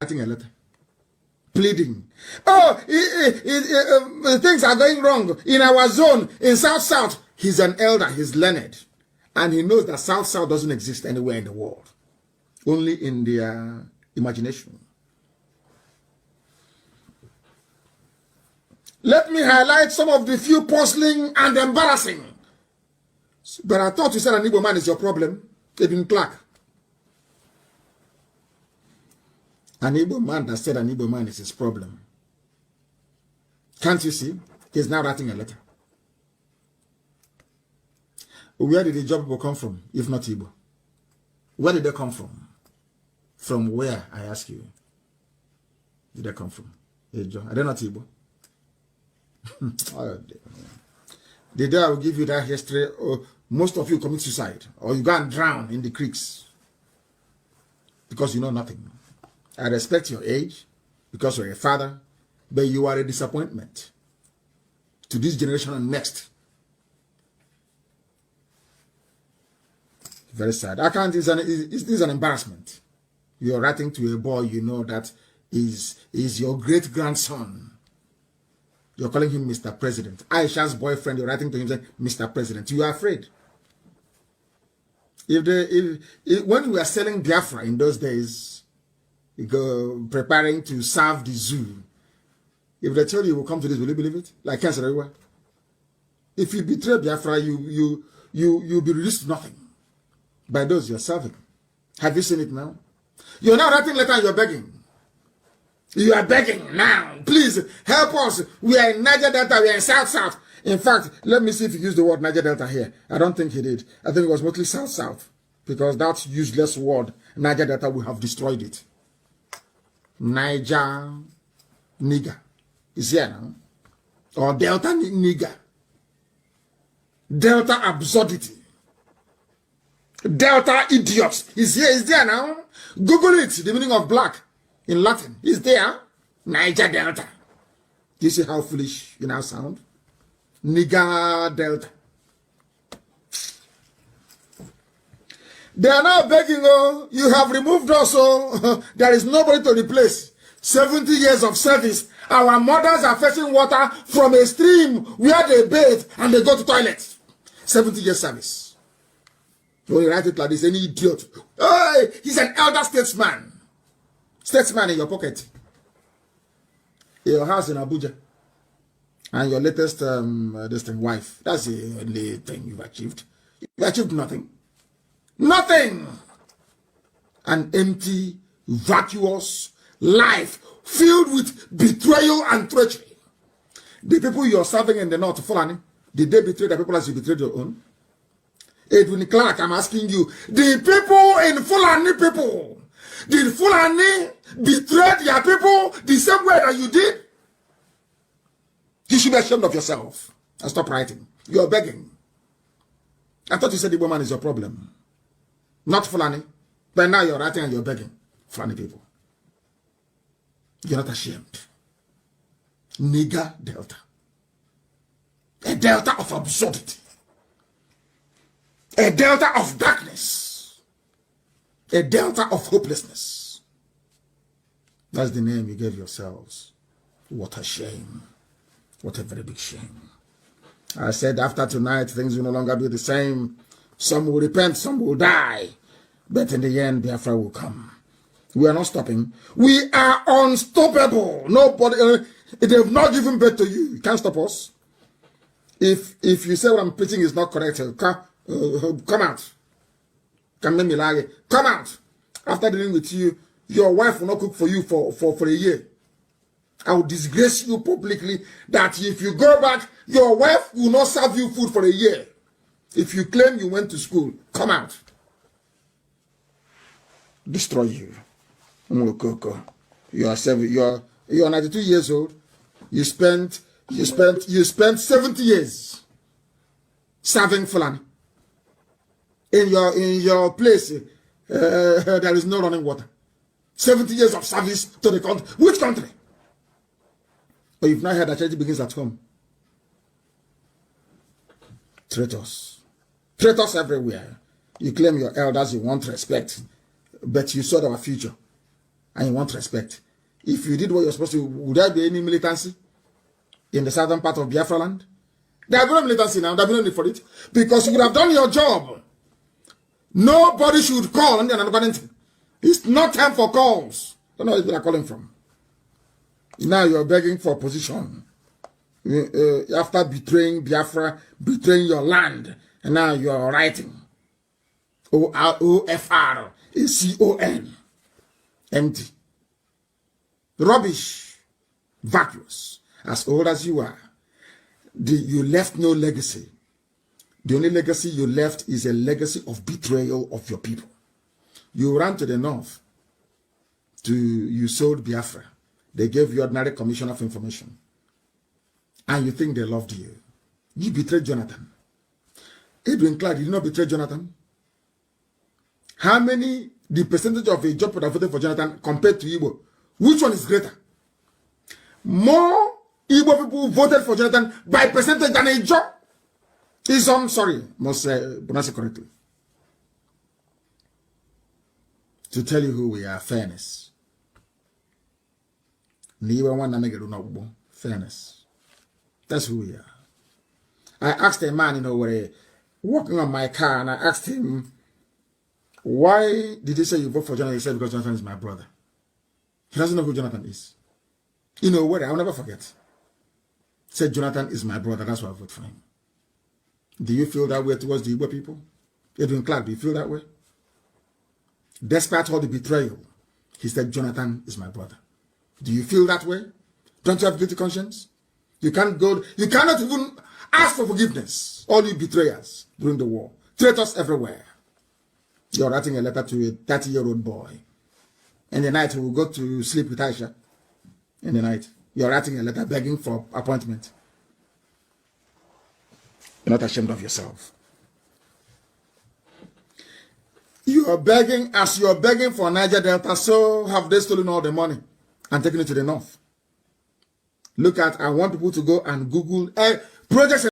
writing a letter, pleading. Oh, things are going wrong in our zone, in South. He's an elder, he's learned. And he knows that South doesn't exist anywhere in the world. Only in their imagination. Let me highlight some of the few puzzling and embarrassing. But I thought you said an Igbo man is your problem. Edwin Clark. An Igbo man that said an Igbo man is his problem. Can't you see? He's now writing a letter. Where did the job people come from, if not Igbo? Where did they come from? From where, I ask you? Did they come from? Are they not Igbo? The day I will give you that history, most of you commit suicide, or you go and drown in the creeks because you know nothing. I respect your age because you're a father, but you are a disappointment to this generation and next. Very sad. I can't. It's an embarrassment. You're writing to a boy you know that is your great grandson. You're calling him Mr. President. Aisha's boyfriend, you're writing to him saying, Mr. President. You are afraid. When we were selling Biafra in those days, preparing to serve the zoo, if they tell you will come to this, will you believe it? Like cancer everywhere. If you betray Biafra, you'll be reduced to nothing by those you're serving. Have you seen it now? You're now writing letter and you're begging. You are begging now. Please help us. We are in Niger Delta. We are in South. In fact, let me see if you use the word Niger Delta here. I don't think he did. I think it was mostly South. Because that useless word, Niger Delta, we have destroyed it. Niger nigger is here now. Or Delta nigger. Delta absurdity. Delta idiots is here. Is there now. Google it. The meaning of black. In Latin, is there Niger Delta. Do you see how foolish you now sound? Niger Delta. They are now begging, oh, you have removed us, oh, there is nobody to replace. 70 years of service. Our mothers are fetching water from a stream where they bathe and they go to toilets. 70 years service. When you write it like this, any idiot. Oh, he's an elder statesman. Statesman in your pocket. Your house in Abuja. And your latest wife. That's the only thing you've achieved. You've achieved nothing. Nothing. An empty, vacuous life filled with betrayal and treachery. The people you're serving in the north, Fulani, did they betray the people as you betrayed your own? Edwin Clark, I'm asking you, the people in Fulani people, did Fulani betray their people the same way that you did? You should be ashamed of yourself and stop writing. You're begging. I thought you said the woman is your problem. Not Fulani. But now you're writing and you're begging. Fulani people. You're not ashamed. Nigger Delta. A Delta of absurdity. A Delta of darkness. A Delta of hopelessness. That's the name you gave yourselves. What a shame. What a very big shame. I said after tonight, things will no longer be the same. Some will repent, some will die. But in the end, Biafra will come. We are not stopping. We are unstoppable. Nobody, they have not given birth to you. You can't stop us. If you say what I'm preaching is not correct, come out. Come out. After dealing with you, your wife will not cook for you for a year. I will disgrace you publicly that if you go back, your wife will not serve you food for a year. If you claim you went to school, come out. Destroy you. You are 92 years old. You spent 70 years serving Fulani. In your place, there is no running water. 70 years of service to the country. Which country? But you've not heard that charity begins at home. Traitors. Traitors everywhere. You claim your elders, you want respect, but you saw our future. and you want respect. If you did what you're supposed to, would there be any militancy in the southern part of Biafra land? There will be no militancy now. There will be no need for it. Because you would have done your job. Nobody should call. It's not time for calls. I don't know where people are calling from. Now you're begging for position. After betraying Biafra, betraying your land, and now you're writing OFRACON. Empty. Rubbish. Vacuous. As old as you are. You left no legacy. The only legacy you left is a legacy of betrayal of your people. You ran to the north. You sold Biafra. They gave you ordinary commission of information. And you think they loved you. You betrayed Jonathan. Edwin Clark did not betray Jonathan. How many, the percentage of a job that voted for Jonathan compared to Igbo? Which one is greater? More Igbo people voted for Jonathan by percentage than a job. Sorry, must pronounce it correctly. To tell you who we are, fairness. Fairness. That's who we are. I asked a man, walking on my car, and I asked him, why did he say you vote for Jonathan? He said, because Jonathan is my brother. He doesn't know who Jonathan is. What? I'll never forget. He said, Jonathan is my brother. That's why I vote for him. Do you feel that way towards the Igbo people? Edwin Clark, do you feel that way? Despite all the betrayal, he said, Jonathan is my brother. Do you feel that way? Don't you have guilty conscience? You cannot even ask for forgiveness. All you betrayers during the war. Traitors everywhere. You're writing a letter to a 30-year-old boy. In the night, he will go to sleep with Aisha. In the night, you're writing a letter begging for appointment. You're not ashamed of yourself. You are begging, as you are begging for Niger Delta, so have they stolen all the money and taken it to the north. Look at, I want people to go and Google projects